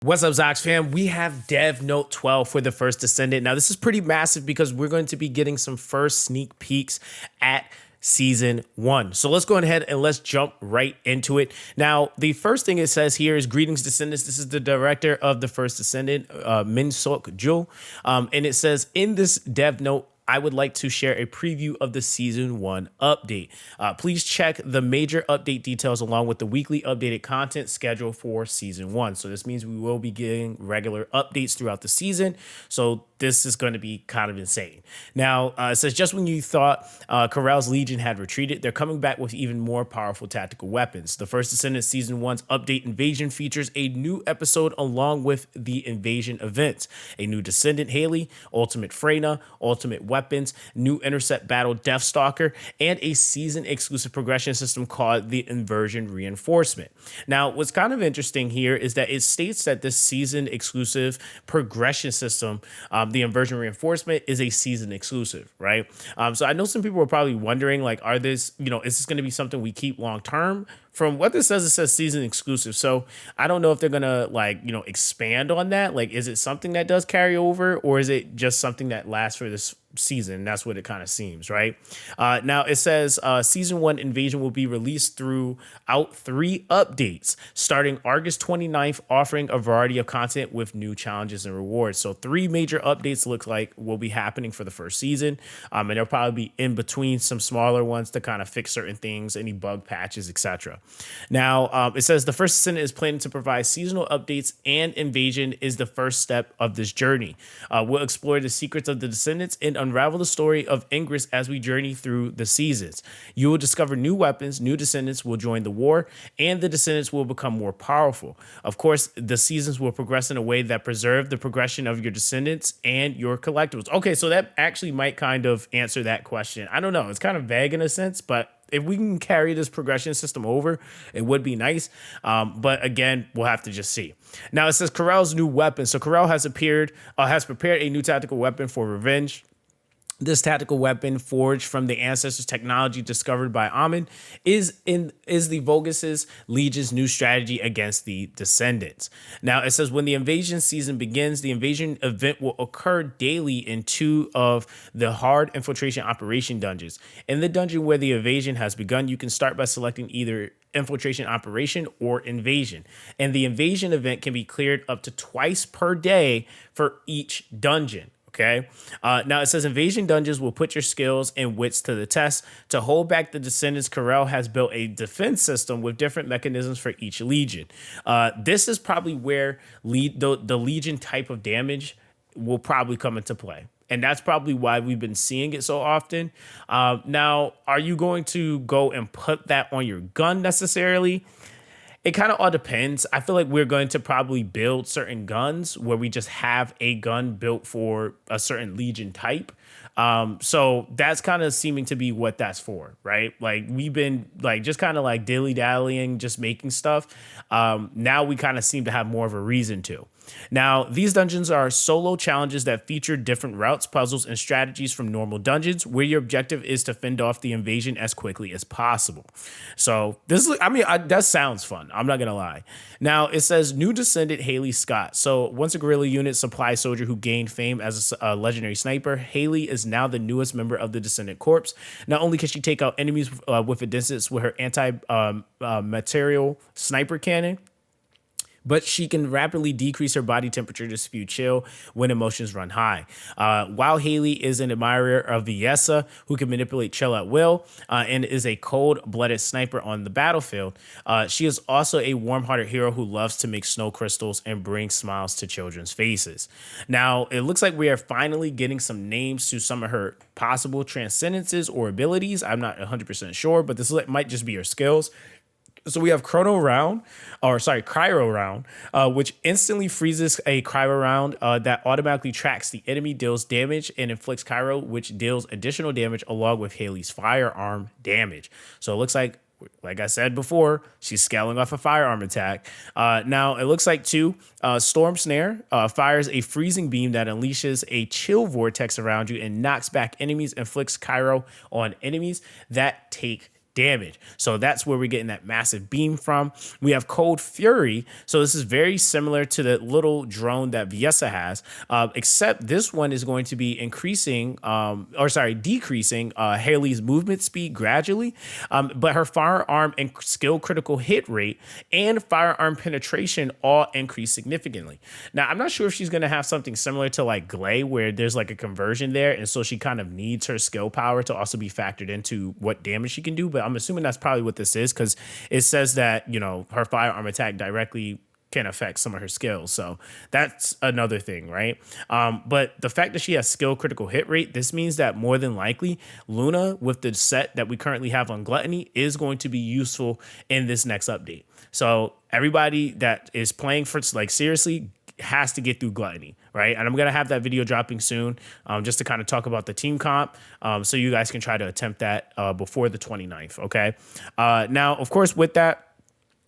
What's up, Zox fam? We have Dev Note 12 for the First Descendant. Now, this is pretty massive because we're going to be getting some first sneak peeks at season 1. So let's go ahead and let's jump right into it. Now, the first thing it says here is greetings, Descendants. This is the director of the First Descendant, Min Sok Jul. And it says in this Dev Note, I would like to share a preview of the season 1 update. Please check the major update details along with the weekly updated content schedule for season 1. So this means we will be getting regular updates throughout the season. So this is going to be kind of insane. Now, it says just when you thought Corell's Legion had retreated, they're coming back with even more powerful tactical weapons. The First Descendant Season 1's update Invasion features a new episode along with the Invasion events. A new Descendant Haley, Ultimate Freyna, Ultimate Weapons, new Intercept Battle Deathstalker, and a season-exclusive progression system called the Inversion Reinforcement. Now, what's kind of interesting here is that it states that this season-exclusive progression system, the Inversion Reinforcement, is a season exclusive, right? So I know some people are probably wondering, like, is this going to be something we keep long term? From what this says, it says season exclusive. So I don't know if they're gonna expand on that. Like, is it something that does carry over, or is it just something that lasts for this season? That's what it kind of seems, right? Now it says season 1 Invasion will be released throughout 3 updates starting August 29th, offering a variety of content with new challenges and rewards. So 3 major updates looks like will be happening for the first season, and there'll probably be in between some smaller ones to kind of fix certain things, any bug patches, etc. Now, it says the First Descendant is planning to provide seasonal updates, and Invasion is the first step of this journey. We'll explore the secrets of the Descendants and unravel the story of Ingress as we journey through the seasons. You will discover new weapons, new Descendants will join the war, and the Descendants will become more powerful. Of course, the seasons will progress in a way that preserve the progression of your Descendants and your collectibles. Okay, so that actually might kind of answer that question. I don't know. It's kind of vague in a sense, but if we can carry this progression system over, it would be nice. But again, we'll have to just see. Now it says Corell's new weapon. So Corell has prepared a new tactical weapon for revenge. This tactical weapon, forged from the ancestors' technology discovered by Amin, is the Vogus' Legion's new strategy against the Descendants. Now, it says when the invasion season begins, the invasion event will occur daily in 2 of the hard infiltration operation dungeons. In the dungeon where the invasion has begun, you can start by selecting either infiltration operation or invasion. And the invasion event can be cleared up to twice per day for each dungeon. Okay. Now it says invasion dungeons will put your skills and wits to the test. To hold back the Descendants, Corell has built a defense system with different mechanisms for each legion. This is probably where the legion type of damage will probably come into play. And that's probably why we've been seeing it so often. Now, are you going to go and put that on your gun necessarily? It kind of all depends. I feel like we're going to probably build certain guns where we just have a gun built for a certain legion type. So that's kind of seeming to be what that's for, right? Like we've been like just kind of like dilly-dallying, just making stuff. Now we kind of seem to have more of a reason to. Now, these dungeons are solo challenges that feature different routes, puzzles, and strategies from normal dungeons, where your objective is to fend off the invasion as quickly as possible. So that sounds fun. I'm not going to lie. Now, it says new Descendant Haley Scott. So once a guerrilla unit supply soldier who gained fame as a legendary sniper, Haley is now the newest member of the Descendant Corps. Not only can she take out enemies with a distance with her anti-material sniper cannon, but she can rapidly decrease her body temperature to spew chill when emotions run high. While Haley is an admirer of Viessa, who can manipulate chill at will, and is a cold-blooded sniper on the battlefield, she is also a warm-hearted hero who loves to make snow crystals and bring smiles to children's faces. Now, it looks like we are finally getting some names to some of her possible transcendences or abilities. I'm not 100% sure, but this might just be her skills. So we have Cryo Round, which instantly freezes a Cryo Round that automatically tracks the enemy, deals damage, and inflicts Cryo, which deals additional damage along with Haley's firearm damage. So it looks like I said before, she's scaling off a firearm attack. Now, it looks like Storm Snare fires a freezing beam that unleashes a chill vortex around you and knocks back enemies, inflicts Cryo on enemies that take damage. So that's where we're getting that massive beam from. We have Cold Fury. So this is very similar to the little drone that Viessa has, except this one is going to be decreasing Haley's movement speed gradually, but her firearm and skill critical hit rate and firearm penetration all increase significantly. Now, I'm not sure if she's going to have something similar to like Glay, where there's like a conversion there, and so she kind of needs her skill power to also be factored into what damage she can do, but I'm assuming that's probably what this is, because it says that, you know, her firearm attack directly can affect some of her skills. So that's another thing, right? But the fact that she has skill critical hit rate, this means that more than likely Luna, with the set that we currently have on Gluttony, is going to be useful in this next update. So everybody that is playing for, like, seriously, has to get through Gluttony, right? And I'm going to have that video dropping soon, just to kind of talk about the team comp, so you guys can try to attempt that before the 29th, okay? Now, of course, with that,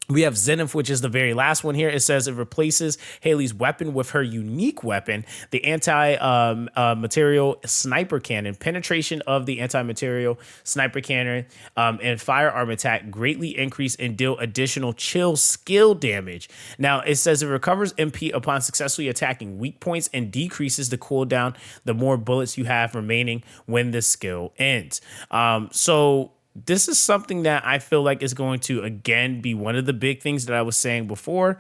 we have Zenith, which is the very last one here. It says it replaces Haley's weapon with her unique weapon, the anti-material sniper cannon. Penetration of the anti-material sniper cannon and firearm attack greatly increase and deal additional chill skill damage. Now, it says it recovers MP upon successfully attacking weak points and decreases the cooldown the more bullets you have remaining when the skill ends. So this is something that I feel like is going to, again, be one of the big things that I was saying before,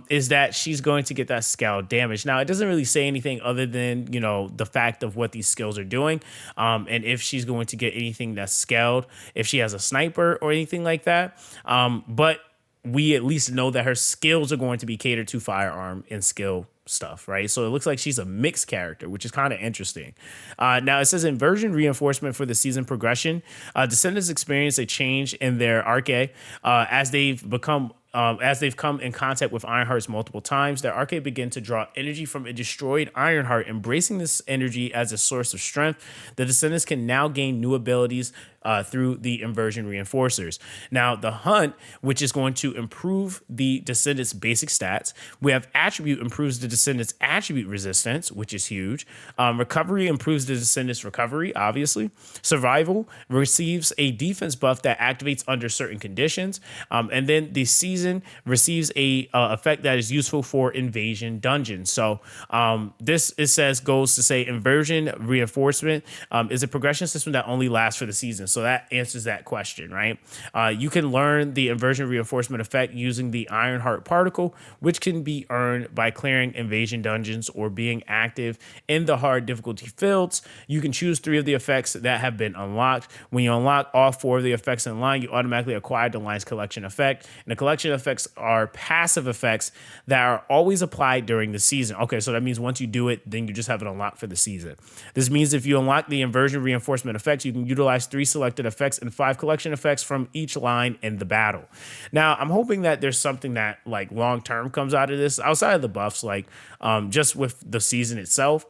is that she's going to get that scaled damage. Now, it doesn't really say anything other than, you know, the fact of what these skills are doing, and if she's going to get anything that's scaled, if she has a sniper or anything like that. But we at least know that her skills are going to be catered to firearm and skill stuff, right? So it looks like she's a mixed character, which is kind of interesting. Now it says inversion reinforcement for the season progression. Descendants experience a change in their arche as they've come in contact with Ironhearts multiple times. Their arche begin to draw energy from a destroyed Ironheart, embracing this energy as a source of strength. The Descendants can now gain new abilities through the inversion reinforcers. Now, the Hunt, which is going to improve the Descendants' basic stats. We have Attribute improves the Descendants' attribute resistance, which is huge. Recovery improves the Descendants' recovery, obviously. Survival receives a defense buff that activates under certain conditions. And then the season receives a effect that is useful for invasion dungeons. So this, it says, goes to say inversion reinforcement is a progression system that only lasts for the season. So that answers that question, right? You can learn the inversion reinforcement effect using the Ironheart particle, which can be earned by clearing invasion dungeons or being active in the hard difficulty fields. You can choose 3 of the effects that have been unlocked. When you unlock all 4 of the effects in line, you automatically acquire the line's collection effect. And the collection effects are passive effects that are always applied during the season. Okay, so that means once you do it, then you just have it unlocked for the season. This means if you unlock the inversion reinforcement effects, you can utilize 3 selected effects and 5 collection effects from each line in the battle. Now, I'm hoping that there's something that like long term comes out of this outside of the buffs, like just with the season itself.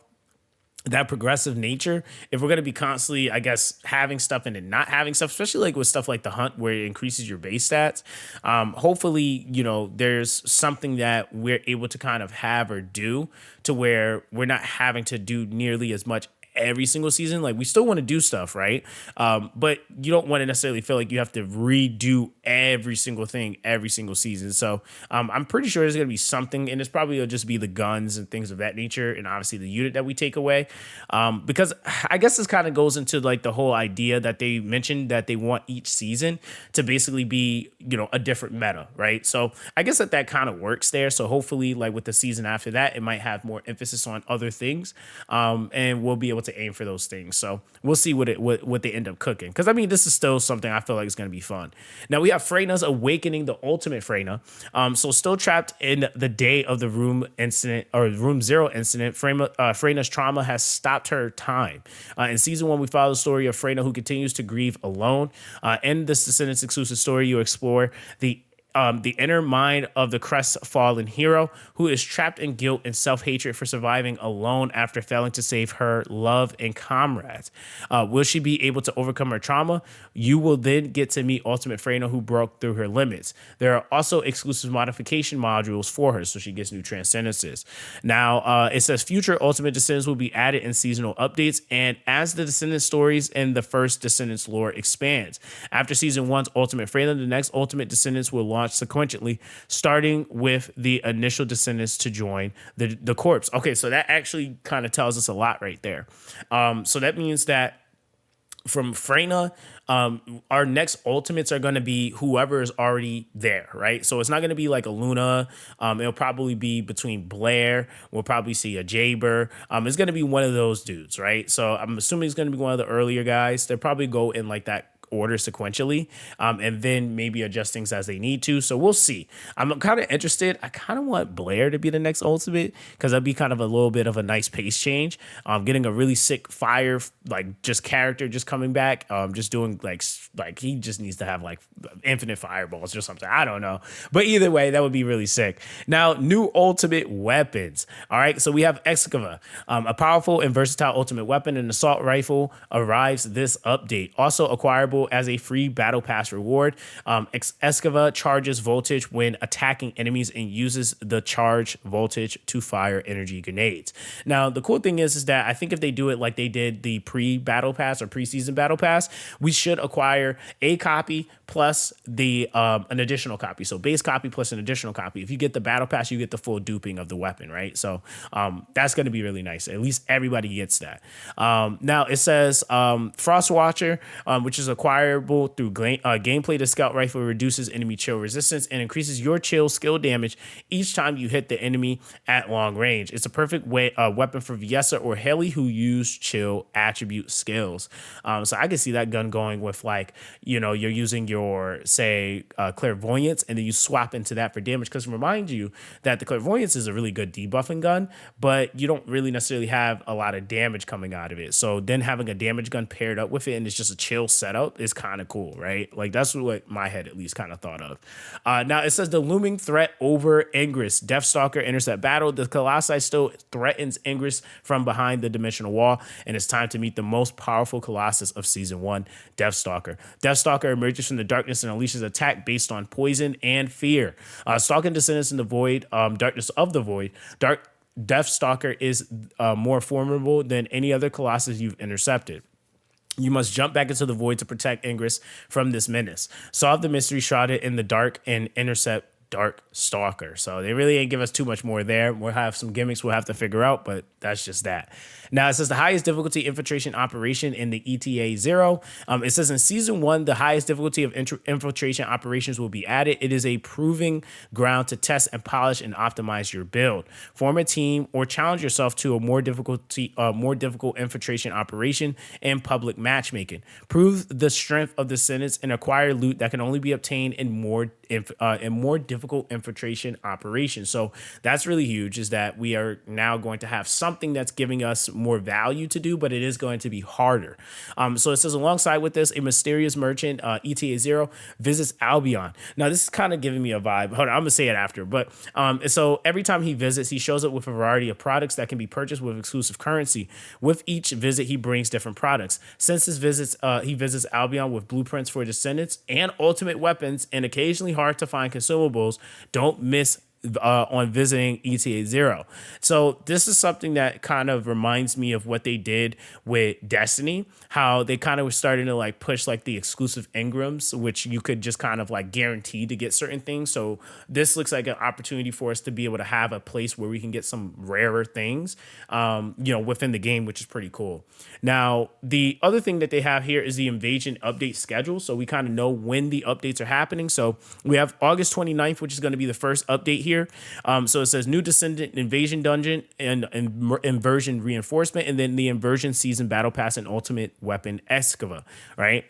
That progressive nature, if we're going to be constantly, I guess, having stuff and then not having stuff, especially like with stuff like the Hunt where it increases your base stats, hopefully, you know, there's something that we're able to kind of have or do to where we're not having to do nearly as much every single season. Like, we still want to do stuff, right? But you don't want to necessarily feel like you have to redo every single thing every single season. So I'm pretty sure there's going to be something, and it's probably will just be the guns and things of that nature, and obviously the unit that we take away. Because I guess this kind of goes into like the whole idea that they mentioned that they want each season to basically be, you know, a different meta, right? So I guess that kind of works there. So hopefully, like with the season after that, it might have more emphasis on other things, and we'll be able to aim for those things. So we'll see what they end up cooking. Because I mean, this is still something I feel like is going to be fun. Now we have Freyna's Awakening, the ultimate Freyna. So still trapped in the day of the room incident or room 0 incident, Freyna's trauma has stopped her time. In season 1, we follow the story of Freyna, who continues to grieve alone. In this Descendants exclusive story, you explore the the inner mind of the crestfallen hero who is trapped in guilt and self-hatred for surviving alone after failing to save her love and comrades. Will she be able to overcome her trauma? You will then get to meet Ultimate Freyna, who broke through her limits. There are also exclusive modification modules for her, so she gets new transcendences. Now, it says future Ultimate Descendants will be added in seasonal updates, and as the Descendant stories and the First Descendants lore expands. After Season 1's Ultimate Freyna, the next Ultimate Descendants will launch sequentially, starting with the initial Descendants to join the corpse. Okay, so that actually kind of tells us a lot right there. So that means that from Freyna, our next ultimates are going to be whoever is already there, right? So it's not going to be like a Luna. It'll probably be between Blair. We'll probably see a Jaber. It's going to be one of those dudes, right? So I'm assuming it's going to be one of the earlier guys. They'll probably go in like that order sequentially, and then maybe adjust things as they need to. So we'll see. I'm kind of interested. I kind of want Blair to be the next ultimate because that'd be kind of a little bit of a nice pace change. Getting a really sick fire, like just character just coming back, just doing like he just needs to have like infinite fireballs or something. I don't know. But either way, that would be really sick. Now, new ultimate weapons. All right. So we have Excava, a powerful and versatile ultimate weapon. An assault rifle arrives this update. Also acquirable as a free battle pass reward. Excava charges voltage when attacking enemies and uses the charge voltage to fire energy grenades. Now, the cool thing is that I think if they do it like they did the pre-battle pass or pre-season battle pass, we should acquire a copy plus the an additional copy. So base copy plus an additional copy. If you get the battle pass, you get the full duping of the weapon, right? So that's going to be really nice. At least everybody gets that. Now it says Frostwatcher, which is acquirable through gameplay. The scout rifle reduces enemy chill resistance and increases your chill skill damage each time you hit the enemy at long range. It's a perfect weapon for Viessa or Haley who use chill attribute skills. So I can see that gun going with like, you're using your, say, clairvoyance, and then you swap into that for damage. Because remind you that the clairvoyance is a really good debuffing gun, but you don't really necessarily have a lot of damage coming out of it. So then having a damage gun paired up with it and it's just a chill setup is kind of cool, right? Like that's what my head at least kind of thought of. Now it says the looming threat over Ingress. Deathstalker enters that battle. The Colossi still threatens Ingress from behind the dimensional wall, and it's time to meet the most powerful Colossus of Season 1, Deathstalker. Deathstalker emerges from the darkness and unleashes attack based on poison and fear. Stalking Descendants in the void, darkness of the void, Deathstalker is more formidable than any other Colossus you've intercepted. You must jump back into the void to protect Ingress from this menace. Solve the mystery shrouded in the dark and intercept Dark Stalker. So they really ain't give us too much more there. We'll have some gimmicks we'll have to figure out, but that's just that. Now it says the highest difficulty infiltration operation in the ETA 0. It says in Season 1, the highest difficulty of infiltration operations will be added. It is a proving ground to test and polish and optimize your build. Form a team or challenge yourself to a more difficult infiltration operation and public matchmaking. Prove the strength of the sentence and acquire loot that can only be obtained in more difficult infiltration operations. So that's really huge, is that we are now going to have something that's giving us more value to do, but it is going to be harder. So it says alongside with this, a mysterious merchant, ETA 0, visits Albion. Now this is kind of giving me a vibe. Hold on, I'm gonna say it after. But so every time he visits, he shows up with a variety of products that can be purchased with exclusive currency. With each visit, he brings different products. Since his visits, he visits Albion with blueprints for Descendants and ultimate weapons and occasionally hard to find consumables. Don't miss on visiting ETA 0. So this is something that kind of reminds me of what they did with Destiny, how they kind of were starting to like push like the exclusive engrams, which you could just kind of like guarantee to get certain things. So this looks like an opportunity for us to be able to have a place where we can get some rarer things, within the game, which is pretty cool. Now, the other thing that they have here is the invasion update schedule. So we kind of know when the updates are happening. So we have August 29th, which is going to be the first update here. So it says new Descendant invasion dungeon and inversion reinforcement, and then the inversion season battle pass and ultimate weapon Excava, right?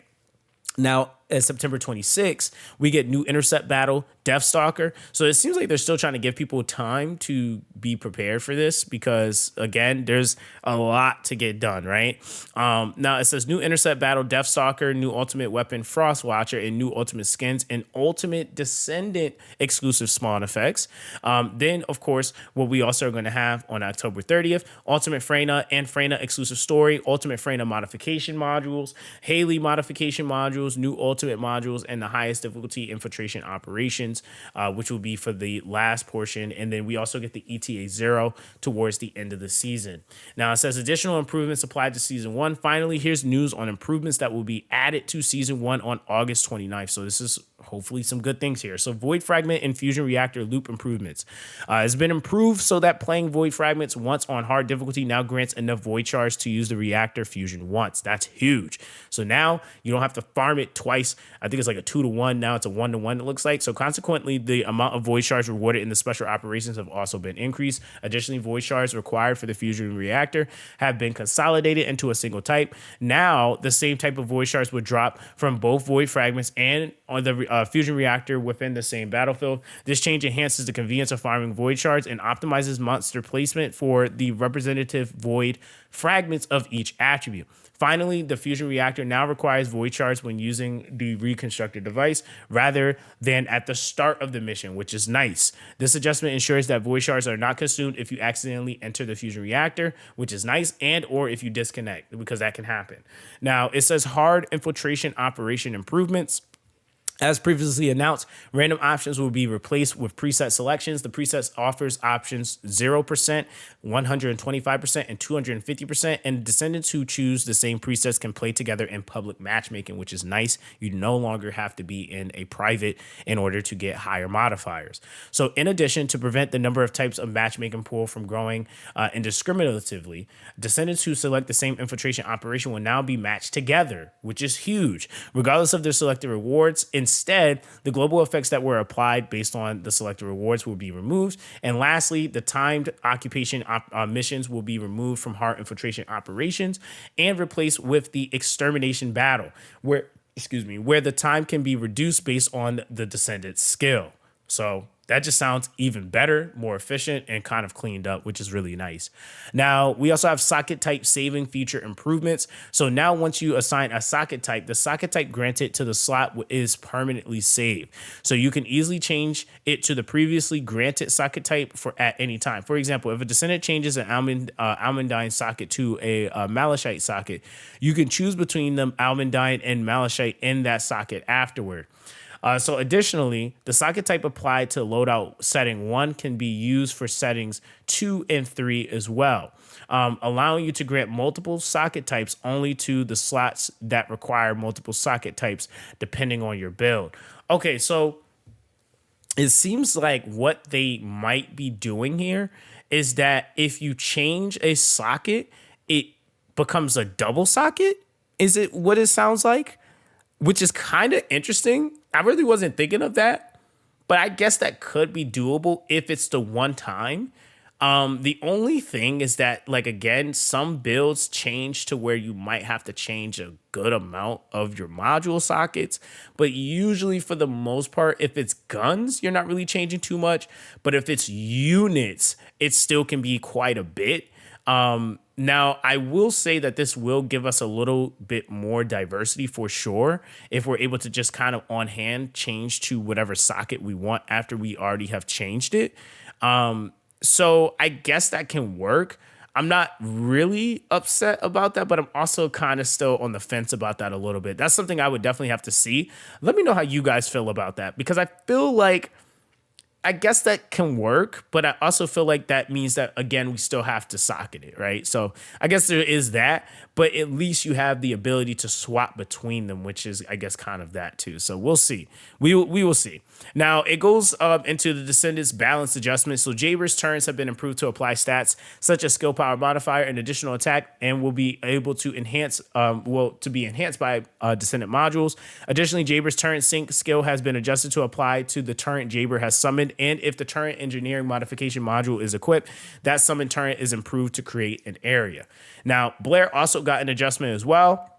Now, September 26th, we get new intercept battle, Deathstalker. So it seems like they're still trying to give people time to be prepared for this because, again, there's a lot to get done, right? Now it says new intercept battle, Deathstalker, new ultimate weapon, Frostwatcher, and new ultimate skins and ultimate Descendant exclusive spawn effects. Then, of course, what we also are going to have on October 30th, ultimate Freyna and Freyna exclusive story, ultimate Freyna modification modules, Haley modification modules, new ultimate modules, and the highest difficulty infiltration operations, which will be for the last portion. And then we also get the ETA 0 towards the end of the season. Now it says additional improvements applied to season 1. Finally, here's news on improvements that will be added to season 1 on August 29th. So this is hopefully some good things here. So Void Fragment and Fusion Reactor loop improvements has been improved so that playing Void Fragments once on hard difficulty now grants enough Void Shards to use the reactor fusion once. That's huge. So now you don't have to farm it twice. I think it's like a 2-to-1. Now it's a 1-to-1 it looks like. So consequently, the amount of Void Shards rewarded in the special operations have also been increased. Additionally, Void Shards required for the Fusion Reactor have been consolidated into a single type. Now the same type of Void Shards would drop from both Void Fragments and on the Fusion Reactor within the same battlefield. This change enhances the convenience of farming Void Shards and optimizes monster placement for the representative Void Fragments of each attribute. Finally, the Fusion Reactor now requires Void Shards when using the reconstructed device rather than at the start of the mission, which is nice. This adjustment ensures that Void Shards are not consumed if you accidentally enter the Fusion Reactor, which is nice, and or if you disconnect, because that can happen. Now, it says hard infiltration operation improvements. As previously announced, random options will be replaced with preset selections. The preset offers options 0%, 125%, and 250%. And descendants who choose the same presets can play together in public matchmaking, which is nice. You no longer have to be in a private in order to get higher modifiers. So in addition, to prevent the number of types of matchmaking pool from growing indiscriminatively, descendants who select the same infiltration operation will now be matched together, which is huge, regardless of their selected rewards. Instead, the global effects that were applied based on the selected rewards will be removed. And lastly, the timed occupation missions will be removed from hard infiltration operations and replaced with the extermination battle, where the time can be reduced based on the descendant's skill. So that just sounds even better, more efficient, and kind of cleaned up, which is really nice. Now, we also have socket type saving feature improvements. So now once you assign a socket type, the socket type granted to the slot is permanently saved. So you can easily change it to the previously granted socket type for at any time. For example, if a descendant changes an Almandine socket to a Malachite socket, you can choose between them Almandine and Malachite in that socket afterward. So additionally, the socket type applied to loadout setting 1 can be used for settings 2 and 3 as well, allowing you to grant multiple socket types only to the slots that require multiple socket types depending on your build. Okay, so it seems like what they might be doing here is that if you change a socket, it becomes a double socket. Is it what it sounds like? Which is kind of interesting. I really wasn't thinking of that, but I guess that could be doable if it's the one time. The only thing is that, like, again, some builds change to where you might have to change a good amount of your module sockets, but usually for the most part, if it's guns, you're not really changing too much. But if it's units, it still can be quite a bit. Now, I will say that this will give us a little bit more diversity for sure if we're able to just kind of on hand change to whatever socket we want after we already have changed it. So I guess that can work. I'm not really upset about that, but I'm also kind of still on the fence about that a little bit. That's something I would definitely have to see. Let me know how you guys feel about that, because I feel like I guess that can work, but I also feel like that means that, again, we still have to socket it, right? So I guess there is that, but at least you have the ability to swap between them, which is, I guess, kind of that too. So we'll see. We will see. Now, it goes into the Descendants balance adjustment. So Jaber's turns have been improved to apply stats such as skill power modifier and additional attack, and will be able to enhance, to be enhanced by Descendant modules. Additionally, Jaber's turret sync skill has been adjusted to apply to the turret Jaber has summoned, and if the turret engineering modification module is equipped, that summoned turret is improved to create an area. Now, Blair also got an adjustment as well.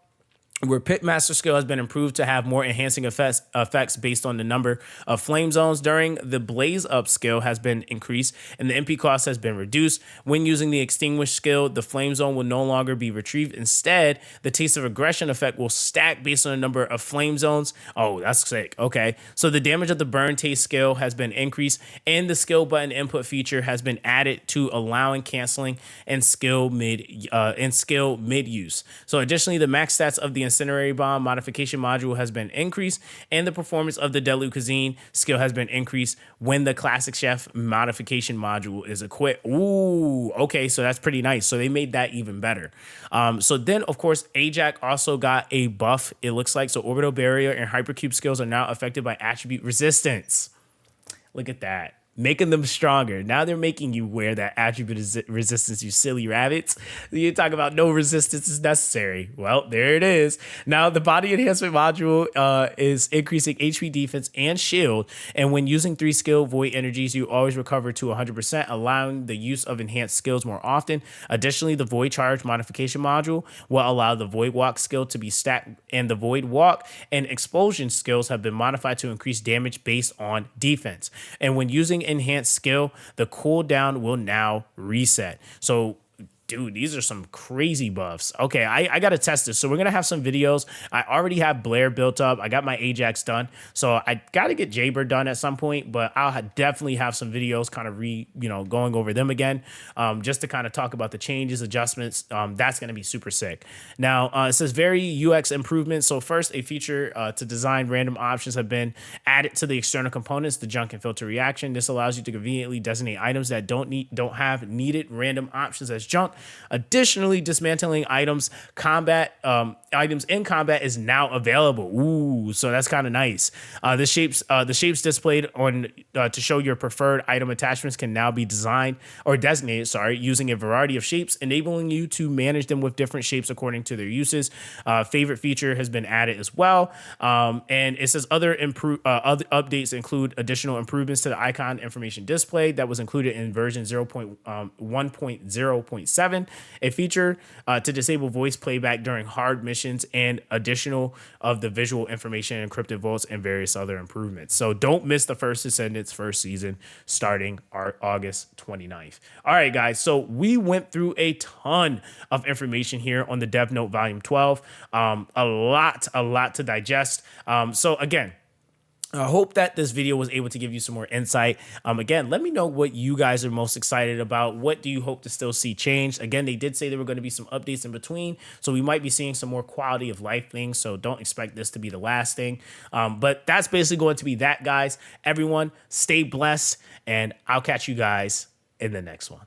where Pitmaster skill has been improved to have more enhancing effects based on the number of flame zones during the Blaze Up skill has been increased, and the MP cost has been reduced. When using the Extinguish skill, the flame zone will no longer be retrieved. Instead, the Taste of Aggression effect will stack based on the number of flame zones. Oh, that's sick. Okay, so the damage of the Burn Taste skill has been increased, and the skill button input feature has been added to allowing canceling and skill mid use. So additionally, the max stats of the Incendiary Bomb modification module has been increased, and the performance of the Deadly Cuisine skill has been increased when the Classic Chef modification module is equipped. Ooh, okay, so that's pretty nice. So they made that even better. So then, of course, Ajax also got a buff, it looks like. So Orbital Barrier and Hypercube skills are now affected by attribute resistance. Look at that. Making them stronger. Now they're making you wear that attribute resistance, you silly rabbits. You talk about no resistance is necessary. Well, there it is. Now the body enhancement module is increasing HP defense and shield. And when using 3 skill void energies, you always recover to 100%, allowing the use of enhanced skills more often. Additionally, the void charge modification module will allow the void walk skill to be stacked, and the void walk and explosion skills have been modified to increase damage based on defense. And when using enhanced skill, the cooldown will now reset. So dude, these are some crazy buffs. Okay, I got to test this. So we're going to have some videos. I already have Blair built up. I got my Ajax done. So I got to get Jaber done at some point, but I'll definitely have some videos kind of going over them again, just to kind of talk about the changes, adjustments. That's going to be super sick. Now, it says Variux Improvements. So first, a feature to design random options have been added to the external components, the junk and filter reaction. This allows you to conveniently designate items that don't have needed random options as junk. Additionally, dismantling items in combat is now available. Ooh, so that's kind of nice. The shapes displayed on to show your preferred item attachments can now be designed or designated, using a variety of shapes, enabling you to manage them with different shapes according to their uses. Favorite feature has been added as well. And it says other updates include additional improvements to the icon information display that was included in version 1.0.7, a feature to disable voice playback during hard missions, and additional of the visual information encrypted vaults, and various other improvements. So don't miss the First Descendants first season starting August 29th. All right, guys. So we went through a ton of information here on the Dev Note Volume 12. A lot to digest. So again, I hope that this video was able to give you some more insight. Again, let me know what you guys are most excited about. What do you hope to still see changed? Again, they did say there were going to be some updates in between, so we might be seeing some more quality of life things, so don't expect this to be the last thing. But that's basically going to be that, guys. Everyone, stay blessed, and I'll catch you guys in the next one.